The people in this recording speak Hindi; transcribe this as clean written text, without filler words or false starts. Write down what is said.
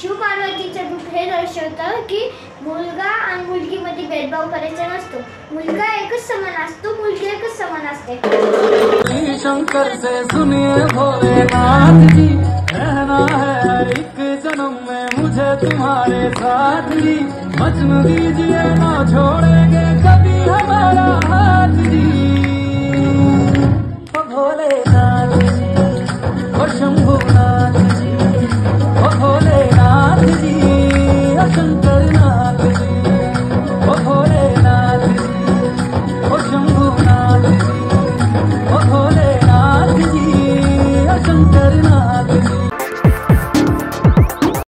शिवपार्वतीचं रूप हे दर्शवतं की मुलगा आणि मुलगीमध्ये भेदभाव करायचा नसतो. मुलगा एकच समान असतो, मुलगी एकच समान असते. शंकर से सुनिए भोलेनाथ जी, रहना है एक जन्म में मुझे तुम्हारे साथ जी. मजनू दीजिए ना छोड़ेंगे कभी हमारा हाथ जी. भोलेनाथ जी, शंभुनाथ